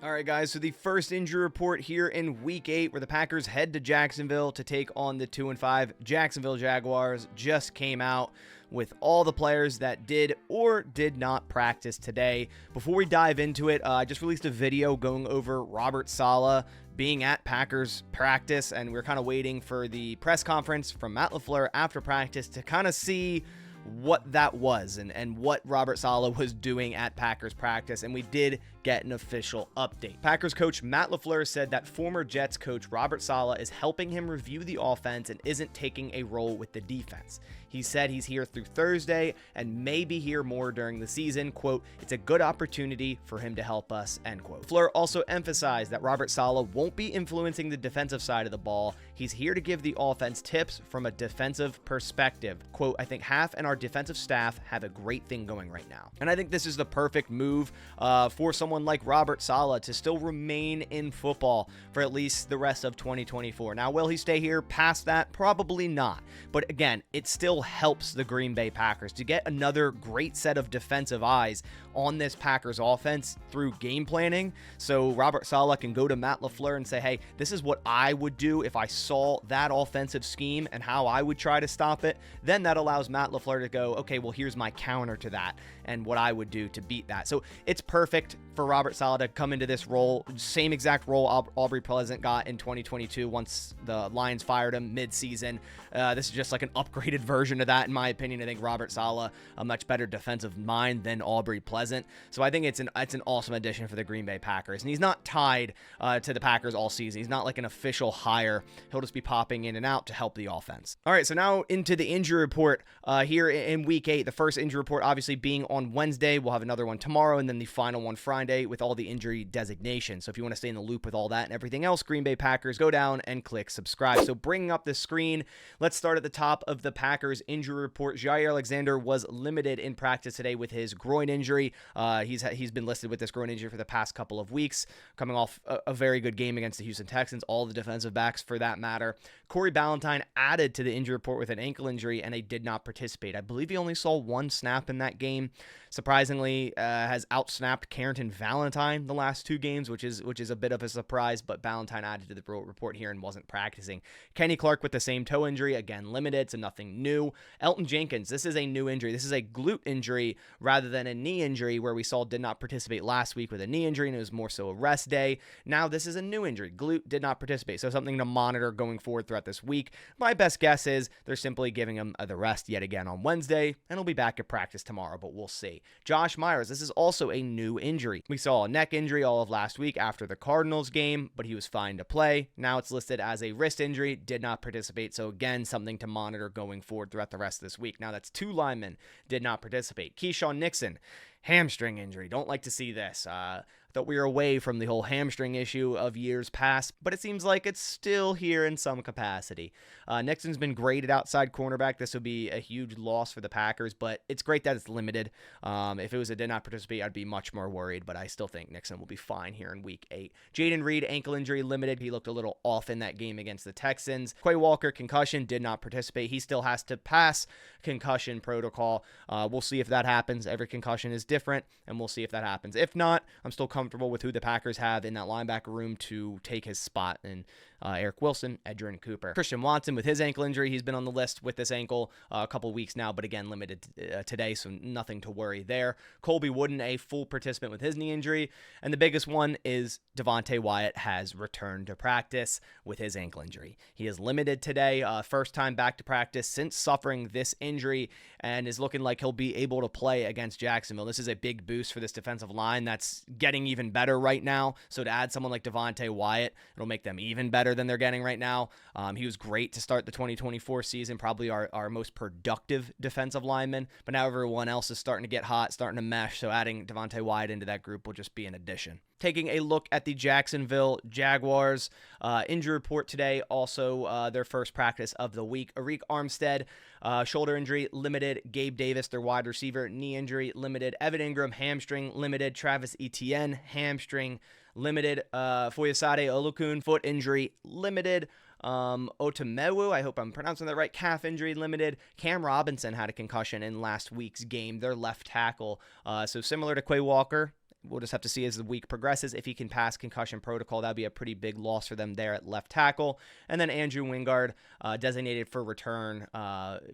All right, guys, so the first injury report here in Week 8, where the Packers head to Jacksonville to take on the 2-5 Jacksonville Jaguars, just came out with all the players that did or did not practice today. Before we dive into it, I just released a video going over Robert Saleh being at Packers practice, and we're kind of waiting for the press conference from Matt LaFleur after practice to kind of see what that was and what Robert Saleh was doing at Packers practice, and we did get an official update. Packers coach Matt LaFleur said that former Jets coach Robert Saleh is helping him review the offense and isn't taking a role with the defense. He said he's here through Thursday and may be here more during the season. Quote, "It's a good opportunity for him to help us," end quote. LaFleur also emphasized that Robert Saleh won't be influencing the defensive side of the ball. He's here to give the offense tips from a defensive perspective. Quote, "I think half and our defensive staff have a great thing going right now." And I think this is the perfect move for someone like Robert Saleh to still remain in football for at least the rest of 2024. Now, will he stay here past that? Probably not. But again, it still helps the Green Bay Packers to get another great set of defensive eyes on this Packers offense through game planning. So Robert Saleh can go to Matt LaFleur and say, hey, this is what I would do if I saw that offensive scheme and how I would try to stop it. Then that allows Matt LaFleur to go, okay, well, here's my counter to that and what I would do to beat that. So it's perfect for Robert Saleh to come into this role, same exact role Aubrey Pleasant got in 2022 once the Lions fired him mid-season. This is just like an upgraded version of that, in my opinion. I think Robert Saleh, a much better defensive mind than Aubrey Pleasant. So I think it's an awesome addition for the Green Bay Packers. And he's not tied to the Packers all season. He's not like an official hire. He'll just be popping in and out to help the offense. All right, so now into the injury report here in Week 8. The first injury report obviously being on Wednesday. We'll have another one tomorrow, and then the final one Friday with all the injury designations. So if you want to stay in the loop with all that and everything else, Green Bay Packers, go down and click subscribe. So bringing up the screen, let's start at the top of the Packers injury report. Jaire Alexander was limited in practice today with his groin injury. He's been listed with this groin injury for the past couple of weeks, coming off a very good game against the Houston Texans, all the defensive backs for that matter. Corey Ballantyne added to the injury report with an ankle injury, and he did not participate. I believe he only saw one snap in that game. Surprisingly, has outsnapped Carrington Valentine the last two games, which is a bit of a surprise, but Ballantyne added to the report here and wasn't practicing. Kenny Clark with the same toe injury, again limited, so nothing new. Elton Jenkins, this is a new injury. This is a glute injury rather than a knee injury, where we saw did not participate last week with a knee injury, and it was more so a rest day. Now this is a new injury. Glute did not participate, so something to monitor going forward throughout this week. My best guess is they're simply giving him the rest yet again on Wednesday, and he'll be back at practice tomorrow, but we'll see. Josh Myers, this is also a new injury. We saw a neck injury all of last week after the Cardinals game, but he was fine to play. Now it's listed as a wrist injury, did not participate, so again, something to monitor going forward throughout the rest of this week. Now that's two linemen did not participate. Keyshawn Nixon, hamstring injury. Don't like to see this. Thought we were away from the whole hamstring issue of years past, but it seems like it's still here in some capacity. Nixon's been great at outside cornerback. This would be a huge loss for the Packers, but it's great that it's limited. If it was a did not participate, I'd be much more worried, but I still think Nixon will be fine here in Week 8. Jaden Reed, ankle injury limited. He looked a little off in that game against the Texans. Quay Walker, concussion, did not participate. He still has to pass concussion protocol. We'll see if that happens. Every concussion is different, and we'll see if that happens. If not, I'm still comfortable with who the Packers have in that linebacker room to take his spot in Eric Wilson, Edgerrin Cooper. Christian Watson with his ankle injury, he's been on the list with this ankle a couple weeks now, but again, limited today, so nothing to worry there. Colby Wooden, a full participant with his knee injury, and the biggest one is Devontae Wyatt has returned to practice with his ankle injury. He is limited today, first time back to practice since suffering this injury, and is looking like he'll be able to play against Jacksonville. This is a big boost for this defensive line that's getting even better right now, so to add someone like Devontae Wyatt, it'll make them even better than they're getting right now. He was great to start the 2024 season, probably our most productive defensive lineman, but now everyone else is starting to get hot, starting to mesh, so adding Devontae Wyatt into that group will just be an addition. Taking a look at the Jacksonville Jaguars injury report today, also their first practice of the week. Arik Armstead, shoulder injury, limited. Gabe Davis, their wide receiver, knee injury, limited. Evan Ingram, hamstring, limited. Travis Etienne, hamstring, limited. Foyesade Olukun, foot injury, limited. Otomewu, I hope I'm pronouncing that right, calf injury, limited. Cam Robinson had a concussion in last week's game, their left tackle. So similar to Quay Walker, we'll just have to see as the week progresses. If he can pass concussion protocol, that'd be a pretty big loss for them there at left tackle. And then Andrew Wingard, designated for return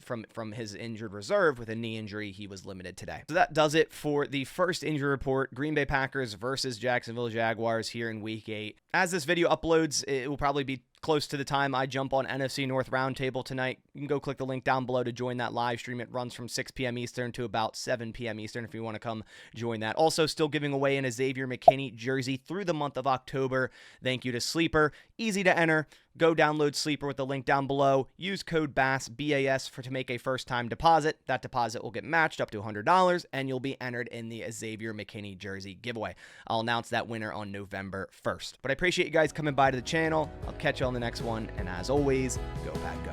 from his injured reserve with a knee injury. He was limited today. So that does it for the first injury report, Green Bay Packers versus Jacksonville Jaguars here in Week 8. As this video uploads, it will probably be close to the time I jump on NFC North Roundtable tonight. You can go click the link down below to join that live stream. It runs from 6 p.m. Eastern to about 7 p.m. Eastern if you want to come join that. Also, still giving away an Xavier McKinney jersey through the month of October. Thank you to Sleeper. Easy to enter. Go download Sleeper with the link down below. Use code BASS, B-A-S, to make a first-time deposit. That deposit will get matched up to $100, and you'll be entered in the Xavier McKinney jersey giveaway. I'll announce that winner on November 1st. But I appreciate you guys coming by to the channel. I'll catch you on the next one, and as always, go Pack Go.